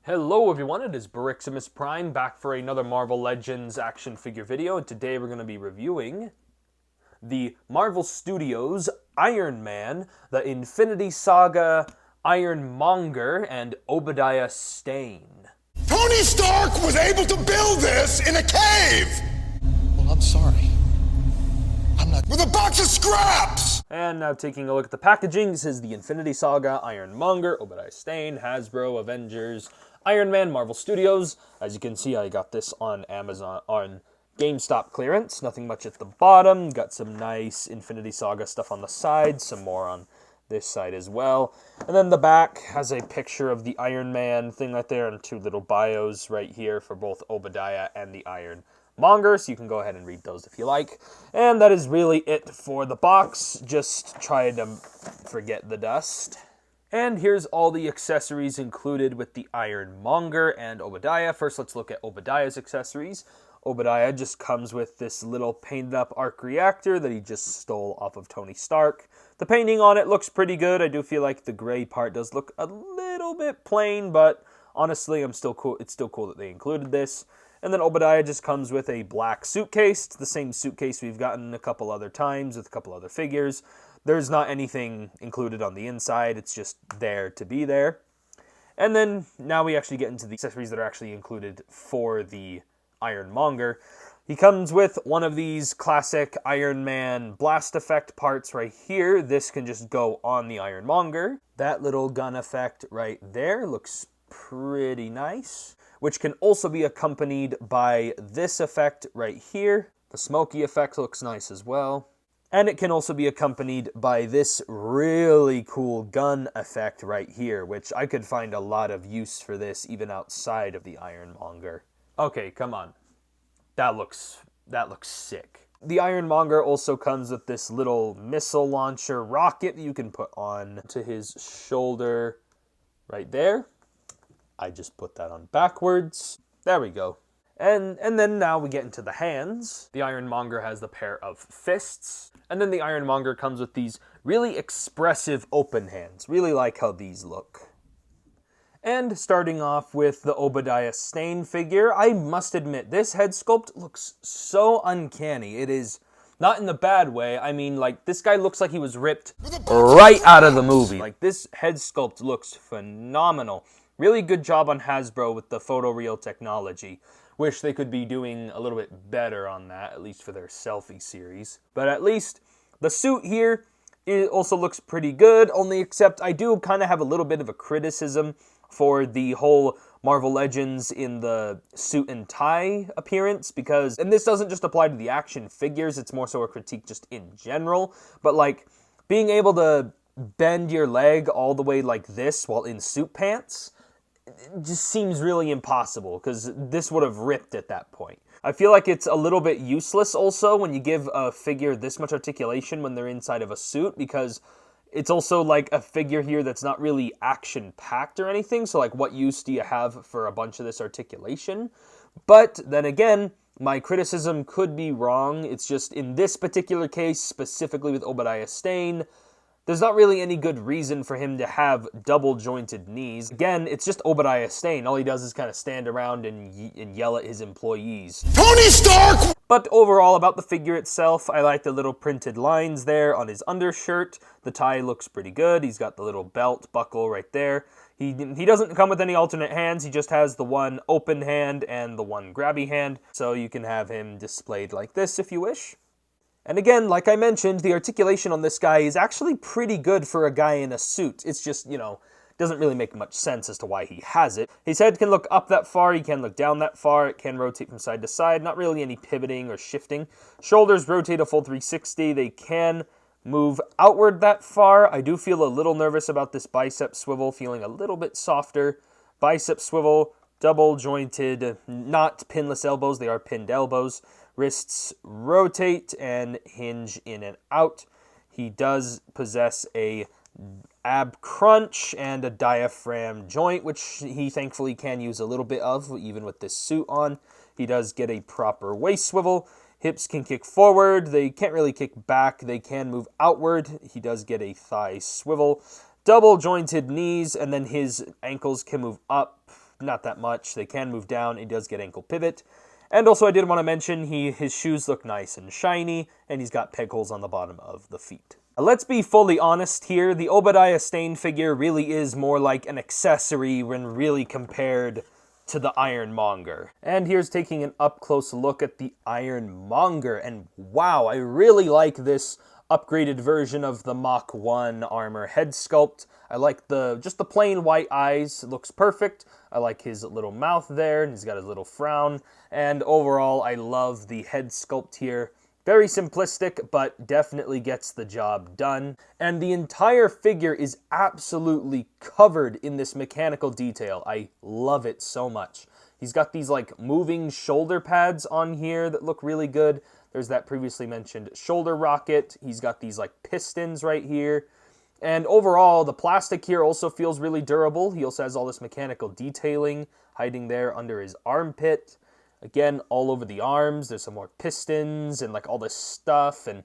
Hello everyone, it is Briximus Prime back for another Marvel Legends action figure video, and today we're going to be reviewing the Marvel Studios Iron Man, the Infinity Saga Iron Monger, and Obadiah Stane. Tony Stark was able to build this in a cave! Well, I'm sorry. I'm not... With a box of scraps! And now taking a look at the packaging, this is the Infinity Saga Iron Monger, Obadiah Stane, Hasbro, Avengers, Iron Man, Marvel Studios. As you can see, I got this on Amazon, on GameStop clearance. Nothing much at the bottom. Got some nice Infinity Saga stuff on the side. Some more on this side as well. And then the back has a picture of the Iron Man thing right there and two little bios right here for both Obadiah and the Iron Monger. So you can go ahead and read those if you like. And that is really it for the box. Just try to forget the dust. And here's all the accessories included with the Iron Monger and Obadiah. First, let's look at Obadiah's accessories. Obadiah just comes with this little painted up arc reactor that he just stole off of Tony Stark. The painting on it looks pretty good. I do feel like the gray part does look a little bit plain, but honestly, it's still cool that they included this. And then Obadiah just comes with a black suitcase. It's the same suitcase we've gotten a couple other times with a couple other figures. There's not anything included on the inside. It's just there to be there. And then now we actually get into the accessories that are actually included for the Iron Monger. He comes with one of these classic Iron Man blast effect parts right here. This can just go on the Iron Monger. That little gun effect right there looks pretty nice, which can also be accompanied by this effect right here. The smoky effect looks nice as well. And it can also be accompanied by this really cool gun effect right here, which I could find a lot of use for this even outside of the Iron Monger. Okay, come on. That looks sick. The Iron Monger also comes with this little missile launcher rocket that you can put on to his shoulder right there. I just put that on backwards. There we go. And then now we get into the hands. The Iron Monger has the pair of fists. And then the Iron Monger comes with these really expressive open hands. Really like how these look. And starting off with the Obadiah Stane figure, I must admit, this head sculpt looks so uncanny. It is not in the bad way. I mean, like, this guy looks like he was ripped right out of the movie. Like, this head sculpt looks phenomenal. Really good job on Hasbro with the photoreal technology. Wish they could be doing a little bit better on that, at least for their selfie series. But at least the suit here, it also looks pretty good, only except I do kind of have a little bit of a criticism for the whole Marvel Legends in the suit and tie appearance, because, and this doesn't just apply to the action figures, it's more so a critique just in general, but like, being able to bend your leg all the way like this while in suit pants, it just seems really impossible, because this would have ripped at that point. I feel like it's a little bit useless also when you give a figure this much articulation when they're inside of a suit, because it's also like a figure here that's not really action-packed or anything, so like what use do you have for a bunch of this articulation? But then again, my criticism could be wrong. It's just in this particular case, specifically with Obadiah Stane, there's not really any good reason for him to have double-jointed knees. Again, it's just Obadiah Stane. All he does is kind of stand around and yell at his employees. Tony Stark! But overall, about the figure itself, I like the little printed lines there on his undershirt. The tie looks pretty good. He's got the little belt buckle right there. He doesn't come with any alternate hands. He just has the one open hand and the one grabby hand. So you can have him displayed like this if you wish. And again, like I mentioned, the articulation on this guy is actually pretty good for a guy in a suit. It's just, you know, doesn't really make much sense as to why he has it. His head can look up that far, he can look down that far, it can rotate from side to side, not really any pivoting or shifting. Shoulders rotate a full 360, they can move outward that far. I do feel a little nervous about this bicep swivel, feeling a little bit softer. Bicep swivel, double jointed, not pinless elbows, they are pinned elbows. Wrists rotate and hinge in and out. He does possess a ab crunch and a diaphragm joint, which he thankfully can use a little bit of, even with this suit on. He does get a proper waist swivel. Hips can kick forward. They can't really kick back. They can move outward. He does get a thigh swivel. Double jointed knees, and then his ankles can move up not that much. They can move down. He does get ankle pivot. And also I did want to mention his shoes look nice and shiny, and he's got peg holes on the bottom of the feet. Let's be fully honest here. The Obadiah Stane figure really is more like an accessory when really compared to the Iron Monger. And here's taking an up-close look at the Iron Monger. And wow, I really like this upgraded version of the Mach 1 armor head sculpt. I like just the plain white eyes. It looks perfect. I like his little mouth there, and he's got his little frown. And overall, I love the head sculpt here. Very simplistic, but definitely gets the job done. And the entire figure is absolutely covered in this mechanical detail. I love it so much. He's got these like moving shoulder pads on here that look really good. There's that previously mentioned shoulder rocket. He's got these like pistons right here. And overall, the plastic here also feels really durable. He also has all this mechanical detailing hiding there under his armpit. Again, all over the arms, there's some more pistons and like all this stuff. And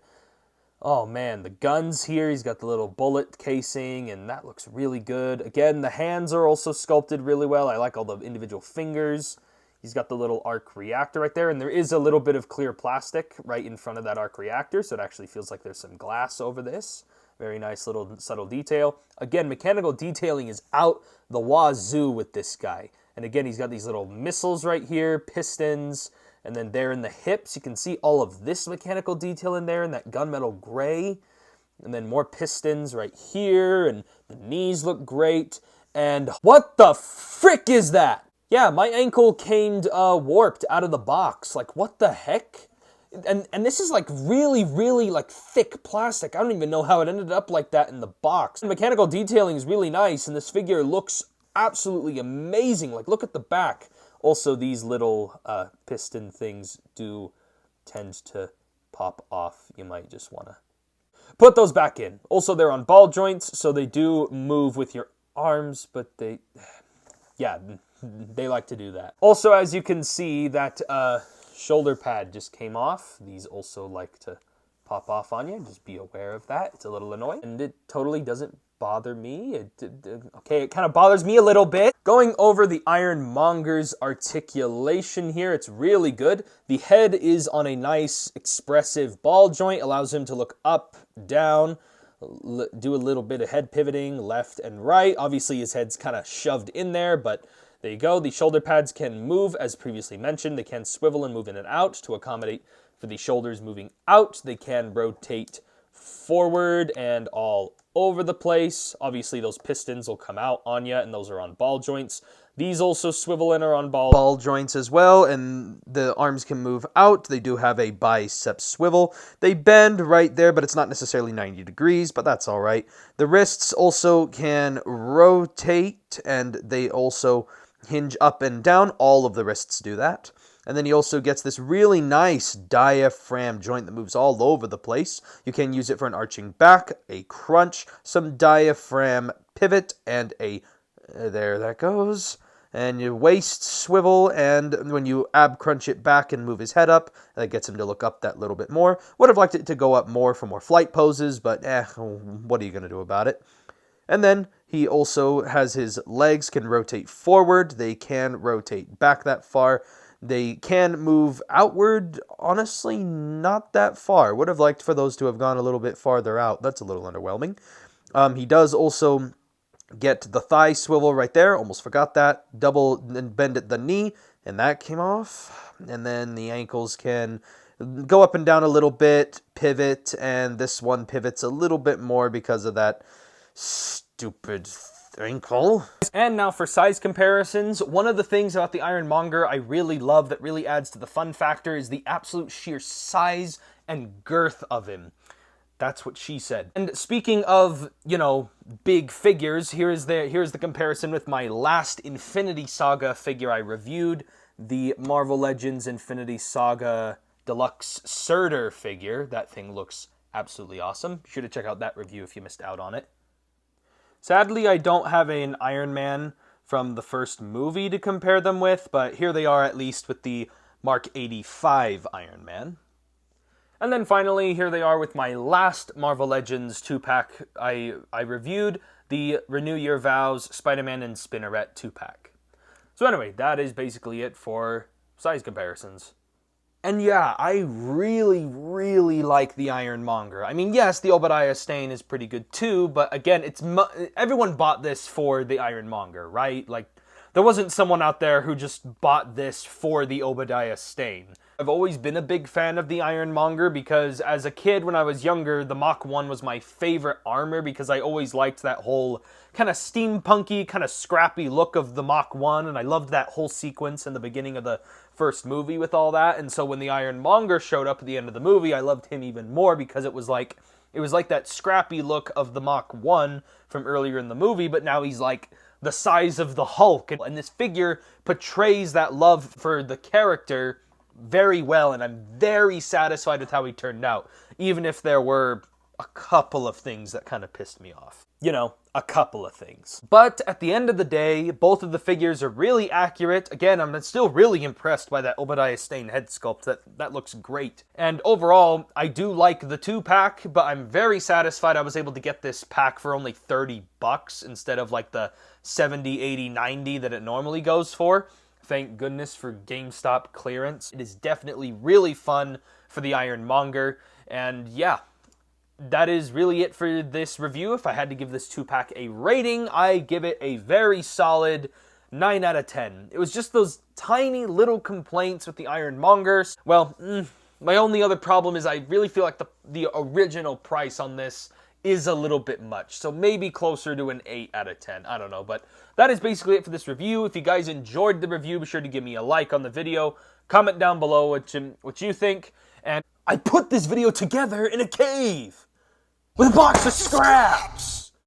oh man, the guns here, he's got the little bullet casing and that looks really good. Again, the hands are also sculpted really well. I like all the individual fingers. He's got the little arc reactor right there, and there is a little bit of clear plastic right in front of that arc reactor, so it actually feels like there's some glass over this. Very nice little subtle detail. Again, mechanical detailing is out the wazoo with this guy. And again, he's got these little missiles right here, pistons, and then there in the hips, you can see all of this mechanical detail in there in that gunmetal gray. And then more pistons right here, and the knees look great. And what the frick is that? Yeah, my ankle came warped out of the box. Like, what the heck? And this is like really, really like thick plastic. I don't even know how it ended up like that in the box. The mechanical detailing is really nice, and this figure looks absolutely amazing. Like, look at the back. Also, these little piston things do tend to pop off. You might just want to put those back in. Also, they're on ball joints, so they do move with your arms, but yeah, they like to do that. Also, as you can see, that shoulder pad just came off. These also like to pop off on you. Just be aware of that. It's a little annoying, and it totally doesn't bother me. Okay, it kind of bothers me a little bit. Going over the Iron Monger's articulation here, it's really good. The head is on a nice expressive ball joint, allows him to look up, down, do a little bit of head pivoting left and right. Obviously his head's kind of shoved in there, but there you go. The shoulder pads can move, as previously mentioned. They can swivel and move in and out to accommodate for the shoulders moving out. They can rotate forward and all over the place. Obviously, those pistons will come out on you, and those are on ball joints. These also swivel and are on ball joints as well, and the arms can move out. They do have a bicep swivel. They bend right there, but it's not necessarily 90 degrees, but that's all right. The wrists also can rotate, and they also hinge up and down. All of the wrists do that. And then he also gets this really nice diaphragm joint that moves all over the place. You can use it for an arching back, a crunch, some diaphragm pivot, and there that goes. And your waist swivel, and when you ab crunch it back and move his head up, that gets him to look up that little bit more. Would have liked it to go up more for more flight poses, but what are you going to do about it? And then he also has his legs can rotate forward. They can rotate back that far. They can move outward, honestly, not that far. Would have liked for those to have gone a little bit farther out. That's a little underwhelming. He does also get the thigh swivel right there. Almost forgot that. Double bend at the knee, and that came off. And then the ankles can go up and down a little bit, pivot, and this one pivots a little bit more because of that stupid ankle. And now for size comparisons. One of the things about the Iron Monger I really love that really adds to the fun factor is the absolute sheer size and girth of him. That's what she said. And speaking of, big figures, here's the comparison with my last Infinity Saga figure I reviewed, the Marvel Legends Infinity Saga Deluxe Surtur figure. That thing looks absolutely awesome. Be sure to check out that review if you missed out on it. Sadly, I don't have an Iron Man from the first movie to compare them with, but here they are at least with the Mark 85 Iron Man. And then finally, here they are with my last Marvel Legends 2-pack I reviewed, the Renew Your Vows Spider-Man and Spinneret 2-pack. So anyway, that is basically it for size comparisons. And yeah, I really, really like the Iron Monger. I mean, yes, the Obadiah Stane is pretty good too, but again, everyone bought this for the Iron Monger, right? Like, there wasn't someone out there who just bought this for the Obadiah Stane. I've always been a big fan of the Iron Monger because as a kid when I was younger, the Mach 1 was my favorite armor because I always liked that whole kind of steampunky, kind of scrappy look of the Mach 1, and I loved that whole sequence in the beginning of the first movie with all that, and so when the Iron Monger showed up at the end of the movie, I loved him even more because it was like that scrappy look of the Mach 1 from earlier in the movie, but now he's like the size of the Hulk, and this figure portrays that love for the character very well, and I'm very satisfied with how he turned out, even if there were a couple of things that kind of pissed me off. You know, a couple of things. But at the end of the day, both of the figures are really accurate. Again, I'm still really impressed by that Obadiah Stane head sculpt. That looks great. And overall, I do like the 2-pack, but I'm very satisfied I was able to get this pack for only $30 instead of like the 70, 80, 90 that it normally goes for. Thank goodness for GameStop clearance. It is definitely really fun for the Iron Monger. And yeah, that is really it for this review. If I had to give this 2-pack a rating, I give it a very solid 9 out of 10. It was just those tiny little complaints with the Iron Monger. Well, my only other problem is I really feel like the original price on this is a little bit much. So maybe closer to an 8 out of 10. I don't know, but that is basically it for this review. If you guys enjoyed the review, be sure to give me a like on the video. Comment down below what you think. And I put this video together in a cave with a box of scraps.